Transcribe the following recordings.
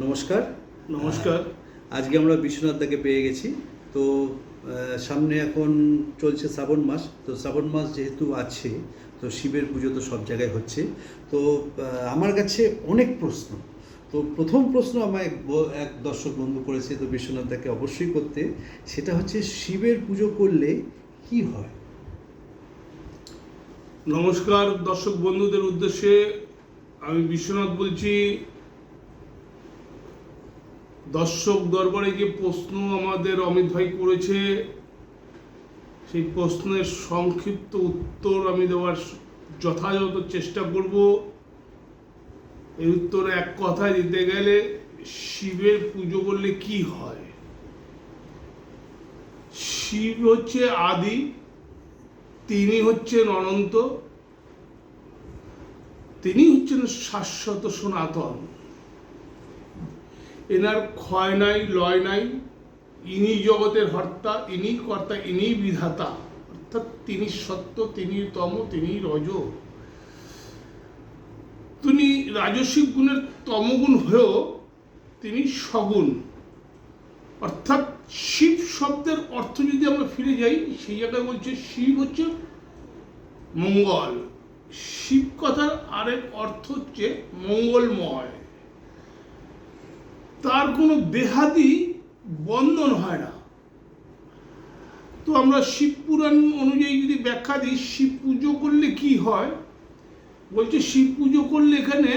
নমস্কার। নমস্কার। আজকে আমরা বিশ্বনাথ দাকে পেয়ে গেছি। তো সামনে এখন চলছে শ্রাবণ মাস। তো শ্রাবণ মাস যেহেতু আছে, তো শিবের পুজো তো সব জায়গায় হচ্ছে। তো আমার কাছে অনেক প্রশ্ন। তো প্রথম প্রশ্ন আমায় এক দর্শক বন্ধু করেছে, তো বিশ্বনাথ দাকে অবশ্যই করতে, সেটা হচ্ছে শিবের পুজো করলে কি হয়। নমস্কার দর্শক বন্ধুদের উদ্দেশ্যে, আমি বিশ্বনাথ বলছি। দর্শক দরবারে যে প্রশ্ন আমাদের অমিত ভাই করেছে, সেই প্রশ্নের সংক্ষিপ্ত উত্তর আমি দেওয়ার যথাযথ চেষ্টা করব। এই উত্তরে এক কথায় দিতে গেলে, শিবের পুজো করলে কি হয়। শিব হচ্ছে আদি, তিনি হচ্ছেন অনন্ত, তিনি হচ্ছেন শাশ্বত সনাতন। এনার ক্ষয় নাই, লয় নাই। ইনি জগতের হর্তা, ইনি কর্তা, ইনি বিধাতা। অর্থাৎ তিনি সত্য, তিনি তম, তিনি রজ। তিনি রাজসিক গুণের তমগুণ হয়েও তিনি সগুণ। অর্থাৎ শিব শব্দের অর্থ যদি আমরা ফিরে যাই, সেই জায়গায় বলছে শিব হচ্ছে মঙ্গল। শিব কথার আরেক অর্থ হচ্ছে মঙ্গলময়। তার কোনো দেহাদি বন্ধন হয় না। তো আমরা শিব পুরাণ অনুযায়ী যদি ব্যাখ্যা দিই, শিব পুজো করলে কি হয়, বলছে শিব পুজো করলে এখানে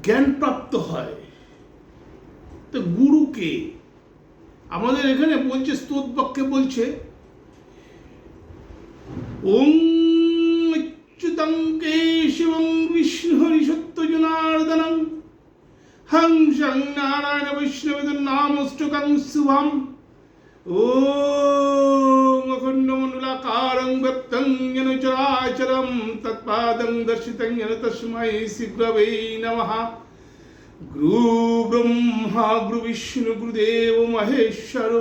জ্ঞান প্রাপ্ত হয়। তো গুরুকে আমাদের এখানে বলছে, স্তোত্রবাক্যে বলছে, ওং অচ্যুতং কেশবং বিষ্ণুহরি সত্যজনার্দনং হংসং নারায়ণ বৈষ্ণবের নামষ্টকং শুভম। ওম অখণ্ডমণ্ডলাকারং ব্যক্তং যেন চরাচরম তৎপাদং দর্শিতং যেন তস্मै শ্রীগুরবে নমঃ। গুরু ব্রহ্মা গুরু বিষ্ণু গুরুদেব মহেশ্বর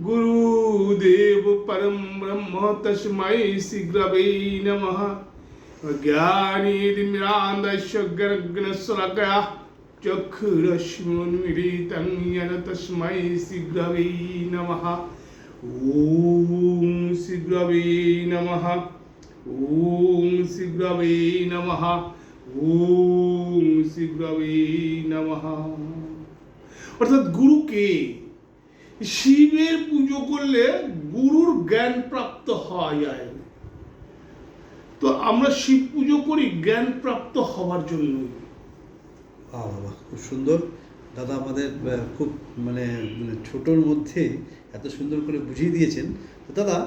গুরুদেব পরম ব্রহ্ম তস্मै শ্রীগুরবে নমঃ। অজ্ঞানেতিমিরান্ধস্য জ্ঞানজ্ঞানশলাকয়া চক্ষুরশ্মিন্মিলিतं येन तस्मै श्रीगुरवे नमः। ॐ श्रीगुरवे नमः। ॐ श्रीगुरवे नमः। ॐ श्रीगुरवे नमः। অর্থাৎ গুরুকে, শিবের পুজো করলে গুরুর জ্ঞান প্রাপ্ত হওয়া যায়। তো আমরা শিব পুজো করি জ্ঞান প্রাপ্ত হওয়ার জন্য। বাবা, খুব সুন্দর দাদা, আমাদের খুব মানে ছোটোর মধ্যে এত সুন্দর করে বুঝিয়ে দিয়েছেন। তো দাদা,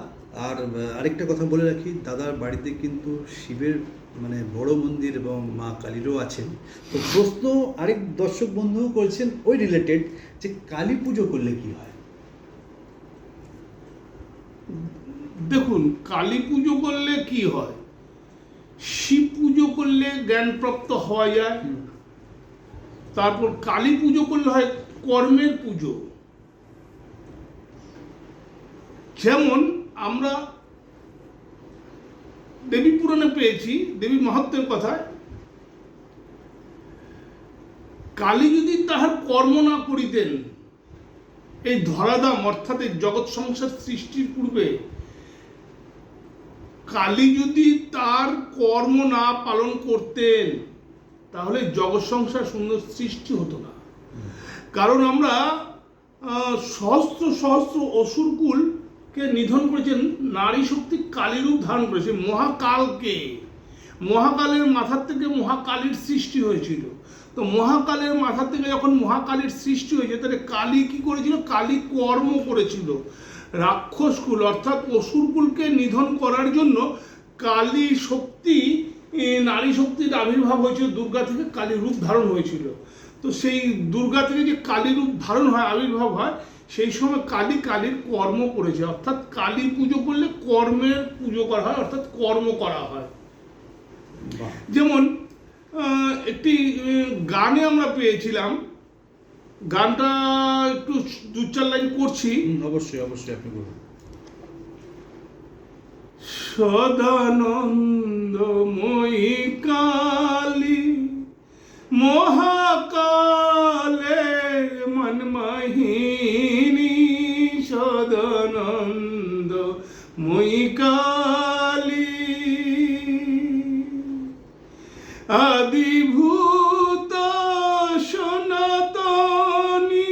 আর আরেকটা কথা বলে রাখি, দাদার বাড়িতে কিন্তু শিবের মানে বড় মন্দির এবং মা কালীরও আছেন। তো প্রশ্ন আরেক দর্শক বন্ধুও করেছেন ওই রিলেটেড, যে কালী পুজো করলে কি হয়। দেখুন, কালী পুজো করলে কি হয়, শিব পুজো করলে জ্ঞানপ্রাপ্ত হওয়া যায়। তারপর কালী পুজো করলে হয় কর্মের পুজো। যেমন আমরা দেবী পুরাণে পেয়েছি, দেবী মাহাত্ম্যের কথায়, কালী যদি তাহার কর্ম না করিতেন, এই ধরাধাম অর্থাৎ এই জগৎ সংসার সৃষ্টির পূর্বে কালী যদি তার কর্ম না পালন করতেন, তাহলে জগৎ সংসার সুন্দর সৃষ্টি হতো না। কারণ আমরা সহস্র সহস্র অসুরকুলকে নিধন করেছেন নারী শক্তি কালী রূপ ধারণ করেছে। মহাকালকে, মহাকালের মাথার থেকে মহাকালীর সৃষ্টি হয়েছিল। তো মহাকালের মাথা থেকে যখন মহাকালীর সৃষ্টি হয়েছে, তাহলে কালী কি করেছিল, কালী কর্ম করেছিল। রাক্ষসকুল অর্থাৎ অসুরকুলকে নিধন করার জন্য কালী শক্তি, নারী শক্তির আবির্ভাব হয়েছিল। দুর্গা থেকে কালী রূপ ধারণ হয়েছিল। তো সেই দুর্গা থেকে যে কালী রূপ ধারণ হয়, আবির্ভাব হয়, সেই সময় কালী কালীর কর্ম করেছে। অর্থাৎ কালী পুজো করলে কর্মের পুজো করা হয়, অর্থাৎ কর্ম করা হয়। যেমন একটি গানে আমরা পেয়েছিলাম, গানটা একটু 2-4 লাইন করছি। অবশ্যই অবশ্যই, আপনি বলুন। সদানন্দময়ী কালী মহাকাল মাহিনী সদানন্দ মই কালী আদিভূত সনাতনী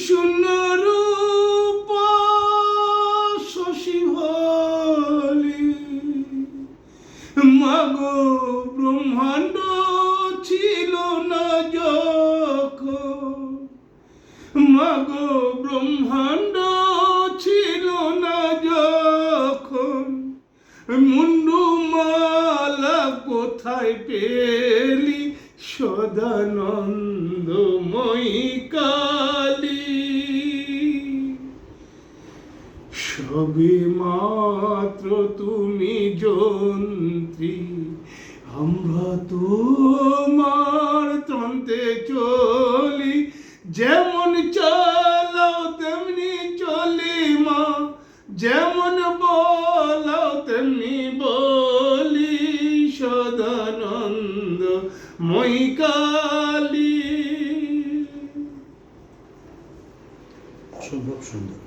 শূন্যরূপ শশীভলি মাগো ব্রহ্মাণ্ড ছিল না যখন মাগো ব্রহ্মাণ্ড ছিল না যখন মুন্ডুমালা কোথায় পেলি সদানন্দময়ী কালী সবে মাত্র তুমি যন্ত্রী আমরা তোমার তন্তে চলি যেমন চালাও তেমনি চলি মা যেমন বলাও তেমনি বলি সদানন্দ মই কালী অসম্ভব সুন্দর।